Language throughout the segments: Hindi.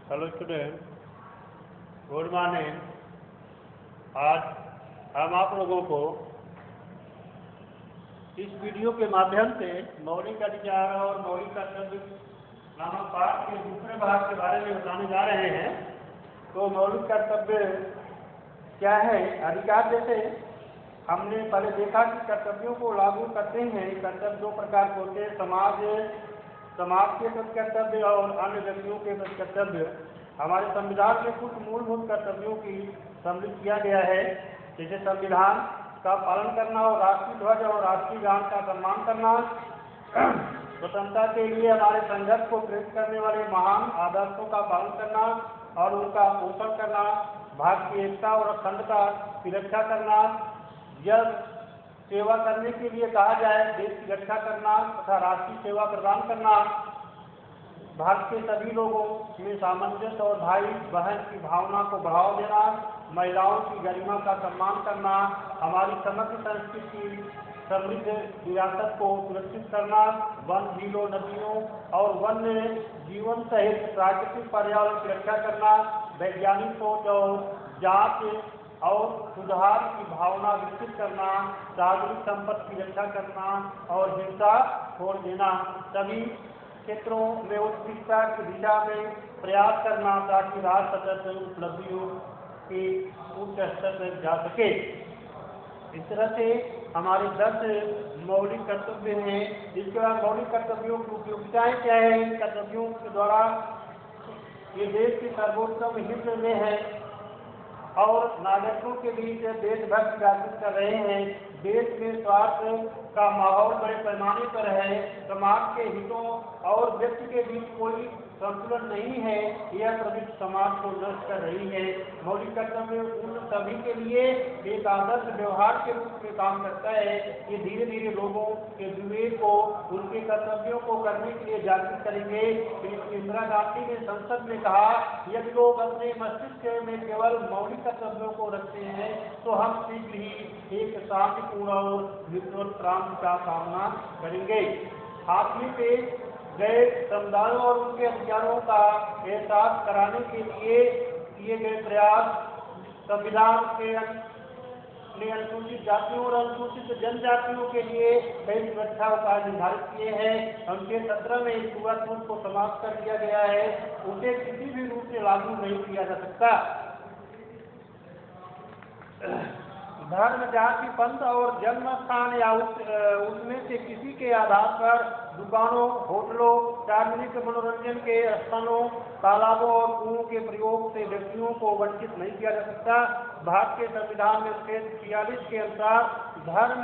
Hello student, good morning. आज हम आप लोगों को इस वीडियो के माध्यम से मौलिक अधिकार और मौलिक कर्तव्य नामक पाठ के दूसरे भाग के बारे में बताने जा रहे हैं। तो मौलिक कर्तव्य क्या है? अधिकार जैसे हमने पहले देखा कि कर्तव्यों को लागू करते हैं। कर्तव्य दो प्रकार के होते हैं, समाज के प्रति कर्तव्य और अन्य व्यक्तियों के प्रति कर्तव्य। हमारे संविधान में कुछ मूलभूत कर्तव्यों की सम्मिलित किया गया है, जैसे संविधान का पालन करना और राष्ट्रीय ध्वज और राष्ट्रीय गान का सम्मान करना, स्वतंत्रता के लिए हमारे संघर्ष को प्रेरित करने वाले महान आदर्शों का पालन करना और उनका पोषण करना, भारत की एकता और अखंडता की रक्षा करना, जब सेवा करने के लिए कहा जाए देश की रक्षा करना तथा राष्ट्रीय सेवा प्रदान करना, भारत के सभी लोगों में सामंजस्य और भाई बहन की भावना को बढ़ावा देना, महिलाओं की गरिमा का सम्मान करना, हमारी समग्र संस्कृति समृद्ध विरासत को सुरक्षित करना, वन झीलों नदियों और वन्य जीवन सहित प्राकृतिक पर्यावरण की रक्षा करना, वैज्ञानिक सोच और जांच और सुधार की भावना विकसित करना, सार्वजनिक संपत्ति की रक्षा करना और हिंसा छोड़ देना, सभी क्षेत्रों में उत्कृष्टता की दिशा में प्रयास करना ताकि राष्ट्र सतत उपलब्धियों के उच्च स्तर तक जा सके। इस तरह से हमारे 10 मौलिक कर्तव्य हैं। इसके बाद मौलिक कर्तव्यों की उपयोगिताएं क्या है? इन कर्तव्यों के द्वारा ये देश के सर्वोत्तम हित में है और नागरिकों के बीच देशभक्ति जागृत कर रहे हैं। देश में स्वार्थ का माहौल बड़े पैमाने पर है, समाज के हितों और व्यक्ति के बीच कोई संतुलन नहीं है, यह प्रवृत्ति समाज को नष्ट कर रही है। मौलिक कर्तव्य उन सभी के लिए एक आदर्श व्यवहार के रूप में काम करता है। ये धीरे धीरे लोगों के विवेक को उनके कर्तव्यों को करने के लिए जागृत करेंगे। इंदिरा गांधी ने संसद में कहा, यदि लोग अपने मस्तिष्क में केवल मौलिक कर्तव्यों को रखते हैं तो हम शीघ्र ही एक शांतिपूर्ण और विश्व क्रांति का सामना करेंगे। हाथ में पेश गए समुदायों और उनके अधिकारों का एहसास कराने के लिए किए गए प्रयास, संविधान के अनुसूचित जातियों और अनुसूचित जनजातियों के लिए कई सुरक्षा उपाय निर्धारित किए हैं। उनके 17 में छुआछूत को समाप्त कर दिया गया है, उसे किसी भी रूप से लागू नहीं किया जा सकता। धर्म, जाति, पंथ और जन्म स्थान या उसमें से किसी के आधार पर दुकानों, होटलों, सार्वजनिक मनोरंजन के स्थलों, तालाबों और कुओं के प्रयोग से व्यक्तियों को वंचित नहीं किया जा सकता। भारत के संविधान में अनुच्छेद 46 के अनुसार धर्म,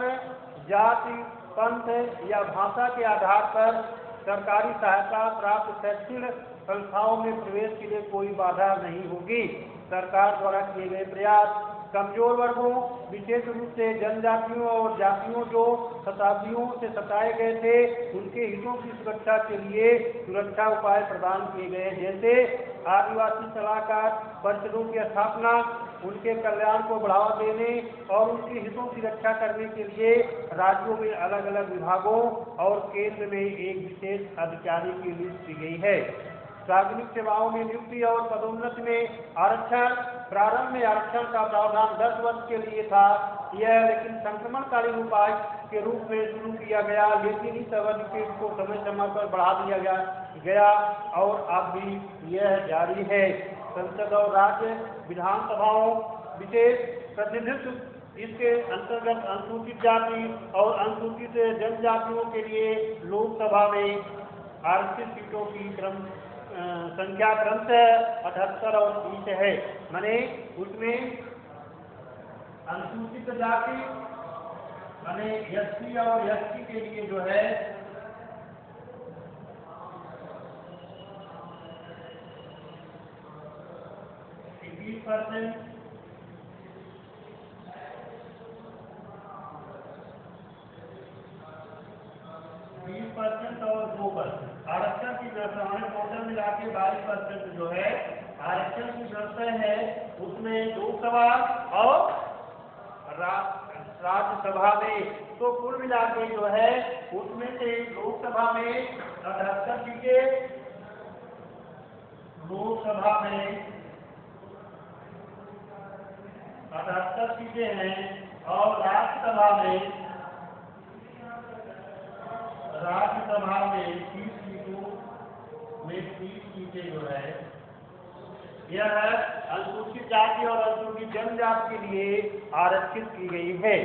जाति, पंथ या भाषा के आधार पर सरकारी सहायता प्राप्त शैक्षणिक संस्थाओं में प्रवेश के लिए कोई बाधा नहीं होगी। सरकार द्वारा किए गए प्रयास कमजोर वर्गों, विशेष रूप से जनजातियों और जातियों जो शताब्दियों से सताए गए थे, उनके हितों की सुरक्षा के लिए सुरक्षा उपाय प्रदान किए गए, जैसे आदिवासी सलाहकार परिषदों की स्थापना, उनके कल्याण को बढ़ावा देने और उनके हितों की रक्षा करने के लिए राज्यों में अलग अलग विभागों और केंद्र में एक विशेष अधिकारी की नियुक्ति की गई है। सार्वजनिक सेवाओं में नियुक्ति और पदोन्नति में आरक्षण, प्रारंभ में आरक्षण का प्रावधान 10 वर्ष के लिए था, यह लेकिन संक्रमणकालीन उपाय के रूप में शुरू किया गया, लेकिन इस अवधि को समय समय पर बढ़ा दिया गया और अब भी यह जारी है। संसद और राज्य विधानसभाओं विशेष प्रतिनिधित्व इसके अंतर्गत अनुसूचित जाति और अनुसूचित जनजातियों के लिए लोकसभा में आरक्षित सीटों की संख्या क्रमशः 78 और 30 है। माने उसमें अनुसूचित जाति माने एससी और एसटी के लिए जो है 20%, 20% और 2%। आरक्षण की व्यवस्था हमारे टोटल मिला के 22% जो है आरक्षण की व्यवस्था है, उसमें लोकसभा और राज्यसभा में। तो कुल मिला के जो है उसमें से लोकसभा में 78 सीटें, लोकसभा में 78 सीटें हैं और राज्यसभा में 30 सीटों में 30 सीटें जो है यह अनुसूचित जाति और अनुसूचित जनजाति के लिए आरक्षित की गई है।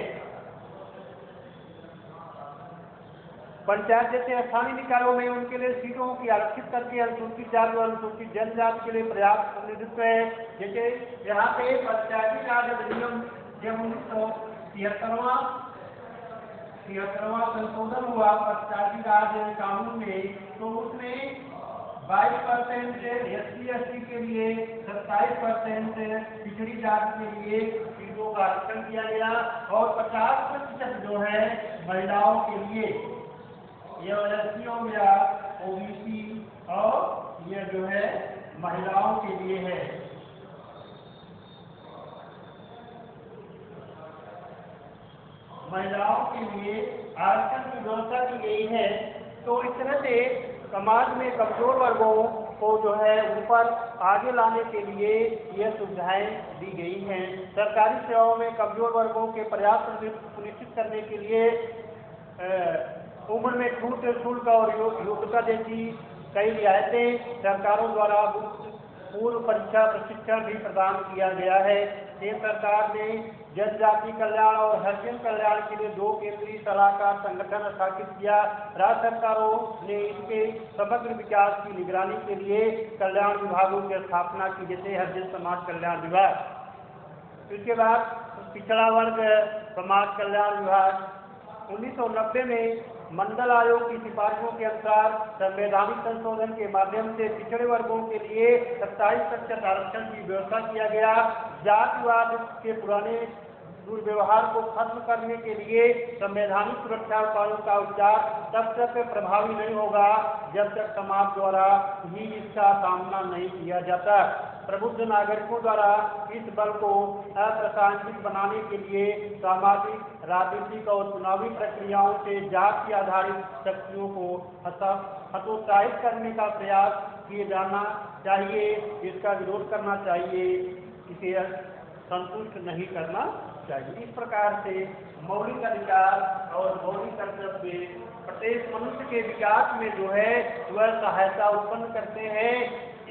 पंचायत जैसे स्थानीय निकायों में उनके लिए सीटों की आरक्षित करके अनुसूचित जाति और अनुसूचित जनजाति के लिए पर्याप्त प्रतिनिधित्व है। जैसे यहाँ पे पंचायती राज अधिनियम जब 1973वां संशोधन हुआ पंचायती राज कानून में, तो उसमें 22% SC/ST के लिए, 27% पिछड़ी जाति के लिए सीटों का आरक्षण किया गया और 50% जो है महिलाओं के लिए, यह SC या OBC और यह जो है महिलाओं के लिए है। महिलाओं के लिए आरक्षण की व्यवस्था की गई है। तो इस तरह से समाज में कमजोर वर्गों को जो है ऊपर आगे लाने के लिए यह सुविधाएं दी गई हैं। सरकारी सेवाओं में कमजोर वर्गों के पर्याप्त सुनिश्चित करने के लिए उम्र में छूट, शुल्क और योग्यता जैसी कई रियायतें सरकारों द्वारा पूर्व परीक्षा प्रशिक्षण भी प्रदान किया गया है। केंद्र सरकार ने जनजाति कल्याण और हरिजन कल्याण के लिए 2 केंद्रीय सलाहकार संगठन स्थापित किया। राज्य सरकारों ने इसके समग्र विकास की निगरानी के लिए कल्याण विभागों की स्थापना की, जैसे हरिजन समाज कल्याण विभाग। इसके बाद पिछड़ा वर्ग समाज कल्याण विभाग 1990 में मंडल आयोग की सिफारिशों के अनुसार संवैधानिक संशोधन के माध्यम से पिछड़े वर्गों के लिए 27% आरक्षण की व्यवस्था किया गया। जातिवाद के पुराने दुर्व्यवहार को खत्म करने के लिए संवैधानिक सुरक्षा उपायों का उपचार तब तक प्रभावी नहीं होगा जब तक समाज द्वारा ही इसका सामना नहीं किया जाता। प्रबुद्ध नागरिकों द्वारा इस बल को अप्रासंगिक बनाने के लिए सामाजिक, राजनीतिक और चुनावी प्रक्रियाओं से जाति आधारित शक्तियों को हतोत्साहित करने का प्रयास किए जाना चाहिए। इसका विरोध करना चाहिए, इसे संतुष्ट नहीं करना चाहिए। इस प्रकार से मौलिक अधिकार और मौलिक कर्तव्य प्रत्येक मनुष्य के विकास में जो है वह सहायता उत्पन्न करते हैं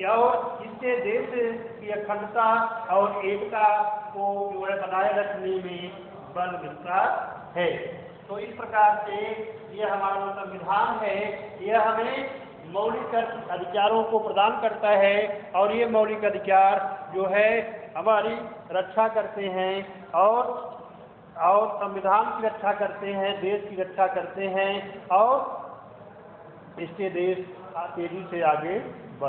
और इससे देश की अखंडता और एकता को जो है बनाए रखने में बल मिलता है। तो इस प्रकार से यह हमारा संविधान है, यह हमें मौलिक अधिकारों को प्रदान करता है और ये मौलिक अधिकार जो है हमारी रक्षा करते हैं और संविधान की रक्षा करते हैं, देश की रक्षा करते हैं और इससे देश तेजी से आगे